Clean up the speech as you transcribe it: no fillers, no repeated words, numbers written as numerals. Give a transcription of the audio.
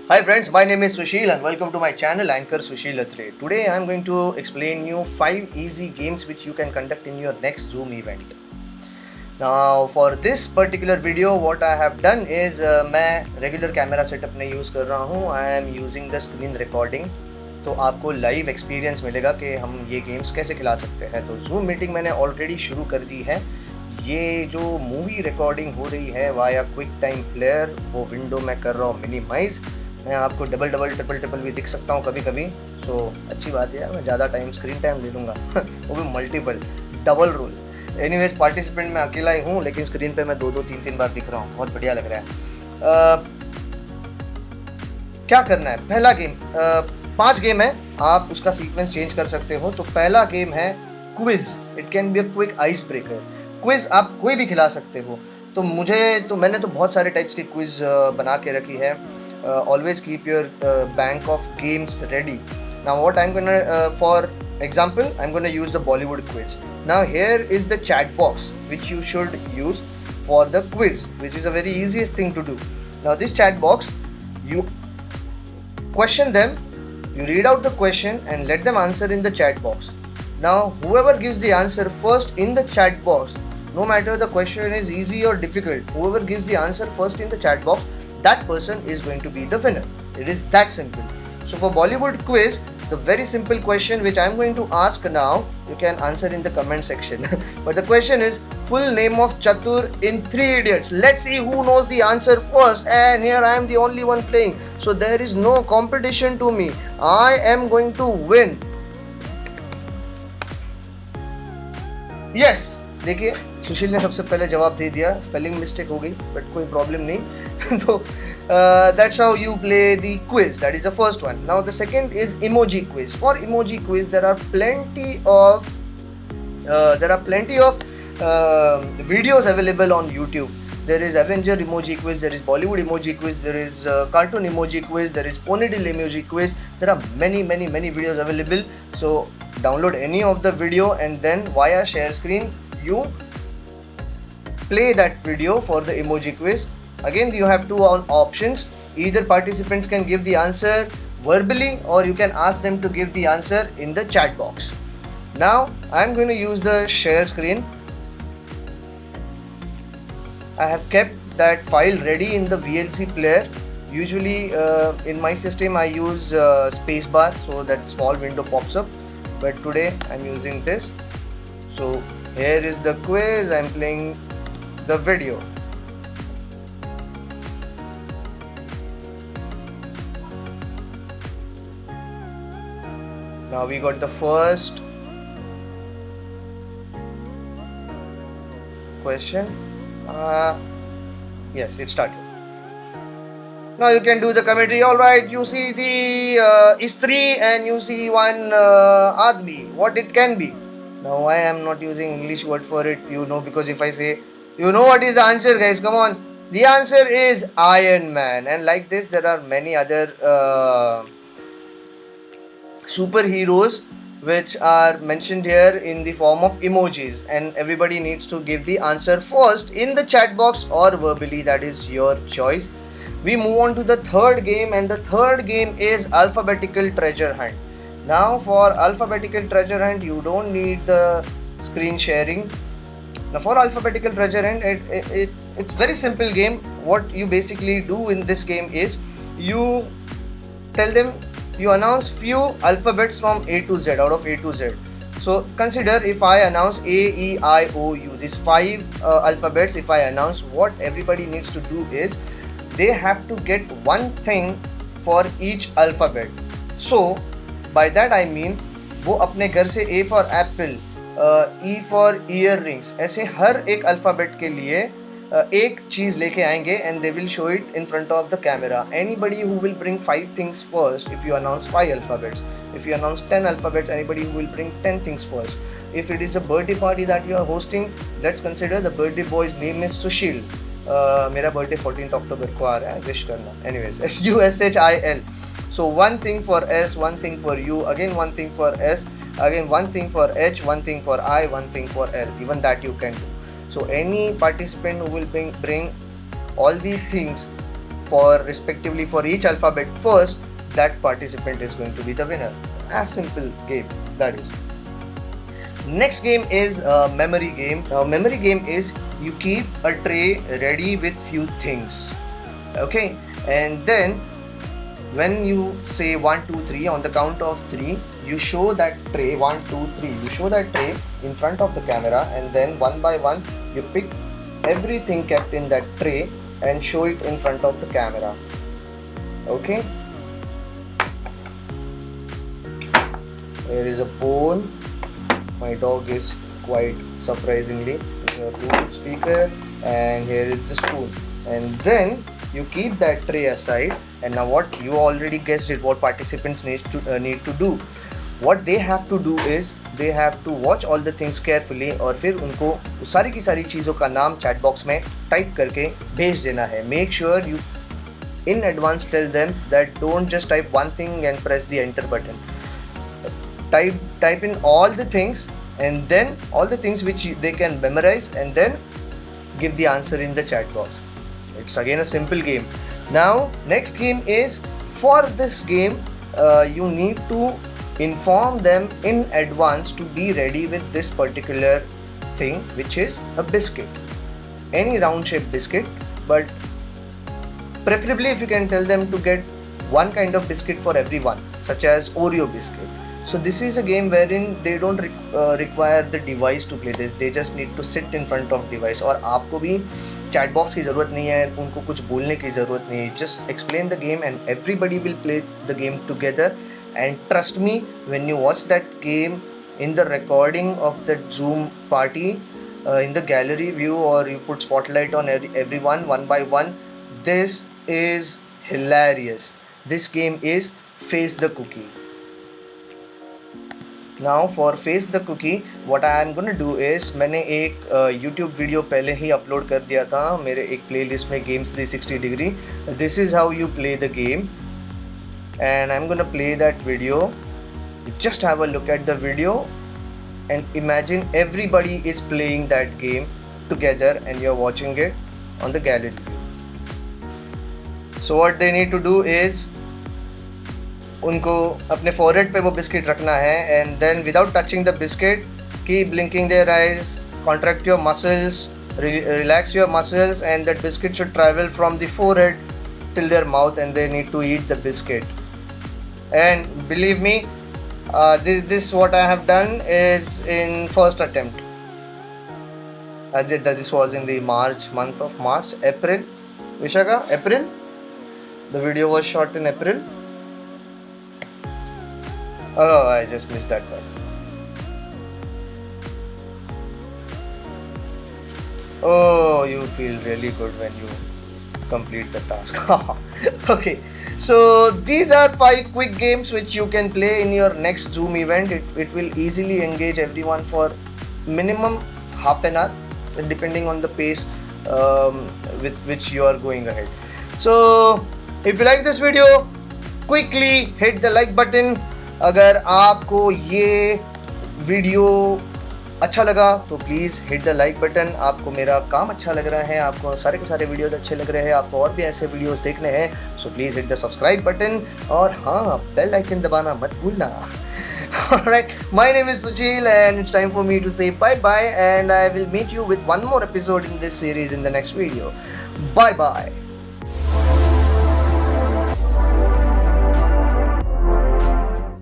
Hi friends, my name is Sushil and welcome to my channel Anchor Sushil Atre. Today I am going to explain you 5 easy games which you can conduct in your next Zoom event. Now for this particular video what I have done is मैं regular camera setup नहीं use कर रहा हूँ. I am using the screen recording. तो आपको live experience मिलेगा कि हम ये गेम्स कैसे खिला सकते हैं. तो जूम मीटिंग मैंने ऑलरेडी शुरू कर दी है. ये जो मूवी रिकॉर्डिंग हो रही है वाया क्विक टाइम प्लेयर वो विंडो मैं कर रहा हूँ मिनिमाइज़. मैं आपको डबल ट्रिपल भी दिख सकता हूँ कभी कभी. सो अच्छी बात है यार, मैं ज़्यादा स्क्रीन टाइम ले लूँगा वो भी multiple double rule. Anyways participant मैं अकेला ही हूँ लेकिन स्क्रीन पे मैं 2-3 बार दिख रहा हूँ. बहुत बढ़िया लग रहा है. क्या करना है? पहला गेम 5 गेम है, आप उसका सीक्वेंस चेंज कर सकते हो. तो पहला गेम है quiz. It can be a quick ice breaker. Quiz आप कोई भी खिला सकते हो. तो मैंने तो बहुत सारे टाइप्स की क्विज बना के रखी है. Always keep your bank of games ready. Now what I'm gonna for example I'm gonna use the Bollywood quiz. Now here is the chat box which you should use for the quiz, which is a very easiest thing to do. Now this chat box, you question them, you read out the question and let them answer in the chat box. Now whoever gives the answer first in the chat box, no matter the question is easy or difficult, whoever gives the answer first in the chat box, that person is going to be the winner. It is that simple. So for Bollywood quiz, the very simple question which I am going to ask now, you can answer in the comment section. But the question is full name of Chatur in 3 Idiots. Let's see who knows the answer first. And here I am the only one playing. So there is no competition to me. I am going to win. Yes. देखिए सुशील ने सबसे पहले जवाब दे दिया. Spelling mistake हो गई but कोई problem नहीं. तो that's how you play the quiz. That is the first one. Now the second is emoji quiz. For emoji quiz there are plenty of videos available on YouTube. There is Avenger emoji quiz, there is Bollywood emoji quiz, there is cartoon emoji quiz, there is Ponytail emoji quiz. There are many videos available. So download any of the video and then via share screen you play that video for the emoji quiz. Again you have two options. Either participants can give the answer verbally or you can ask them to give the answer in the chat box. Now I'm going to use the share screen. I have kept that file ready in the VLC player. Usually in my system I use spacebar so that small window pops up, but today I'm using this. So here is the quiz. I'm playing the video. Now we got the first question. Yes, it started. Now you can do the commentary. Alright, you see the Istri and you see one Admi. What it can be? Now I am not using English word for it, because if I say, what is the answer, guys? Come on. The answer is Iron Man. And like this, there are many other superheroes which are mentioned here in the form of emojis, and everybody needs to give the answer first in the chat box or verbally. That is your choice. We move on to the third game, and the third game is alphabetical treasure hunt. Now for alphabetical treasure hunt you don't need the screen sharing. Now for alphabetical treasure hunt, it's very simple game. What you basically do in this game is you announce few alphabets from A to Z, out of A to Z. So consider if I announce A, E, I, O, U, these 5 alphabets. If I announce, what everybody needs to do is they have to get one thing for each alphabet. So by that I mean वो अपने घर से A for apple, E for earrings, ऐसे हर एक alphabet के लिए एक चीज़ लेके आएंगे and they will show it in front of the camera. Anybody who will bring 5 things first, if you announce 5 alphabets, if you announce 10 alphabets, anybody who will bring 10 things first. If it is a birthday party that you are hosting, let's consider the birthday boy's name is Sushil. मेरा birthday 14th अक्टूबर को आ रहा है, wish करना. Anyways, SUSHIL. So one thing for S, one thing for U, again one thing for S, again one thing for H, one thing for I, one thing for L. Even that you can do. So any participant who will bring all the things for respectively for each alphabet first, that participant is going to be the winner. As simple game that is. Next game is a memory game. Now memory game is you keep a tray ready with few things, okay, and then when you say 1 2 3, on the count of 3 you show that tray, 1 2 3, you show that tray in front of the camera, and then one by one you pick everything kept in that tray and show it in front of the camera, okay. Here is a bone. My dog is quite surprisingly in a Bluetooth speaker, and here is the spoon, and then you keep that tray aside. And now what you already guessed it, what participants need to do. What they have to do is they have to watch all the things carefully, और फिर उनको सारी की सारी चीज़ों का नाम chat box में टाइप करके भेज देना है. Make sure you in advance tell them that don't just type one thing and press the enter button. Type in all the things, and then all the things which they can memorize, and then give the answer in the chat box. It's again a simple game. Now next game is, for this game you need to inform them in advance to be ready with this particular thing, which is a biscuit, any round shaped biscuit, but preferably if you can tell them to get one kind of biscuit for everyone, such as Oreo biscuit. So this is a game wherein they don't require the device to play this. They just need to sit in front of device. और आपको भी chat box की ज़रूरत नहीं है, उनको कुछ बोलने की ज़रूरत नहीं है. Just explain the game and everybody will play the game together. And trust me, when you watch that game in the recording of the Zoom party, in the gallery view, or you put spotlight on everyone one by one, this is hilarious. This game is Face the Cookie. Now for Face the Cookie, what I am gonna do is, मैंने एक YouTube video पहले ही upload कर दिया था मेरे एक playlist में, Games 360 Degree. This is how you play the game, and I'm gonna play that video. Just have a look at the video and imagine everybody is playing that game together and you're watching it on the gallery view. So what they need to do is, उनको अपने forehead पे वो biscuit रखना है, and then without touching the biscuit, keep blinking their eyes, contract your muscles, relax your muscles, and that biscuit should travel from the forehead till their mouth, and they need to eat the biscuit. And believe me, this what I have done is in first attempt. I did that. This was in the month of March, April. Vishaka, April. The video was shot in April. Oh, I just missed that part. Oh, you feel really good when you complete the task. Okay, so these are 5 quick games which you can play in your next Zoom event. It will easily engage everyone for minimum half an hour, depending on the pace with which you are going ahead. So if you like this video, quickly hit the like button. अगर आपको ये video अच्छा लगा तो please hit the like button. आपको मेरा काम अच्छा लग रहा है, आपको सारे के सारे वीडियोस अच्छे लग रहे हैं, आपको और भी ऐसे वीडियोस देखने हैं, so please hit the subscribe button, और हाँ, बेल आइकन दबाना मत भूलना. Alright, my name is Sushil and it's time for me to say bye bye, and I will meet you with one more episode in this series in the next video. Bye bye.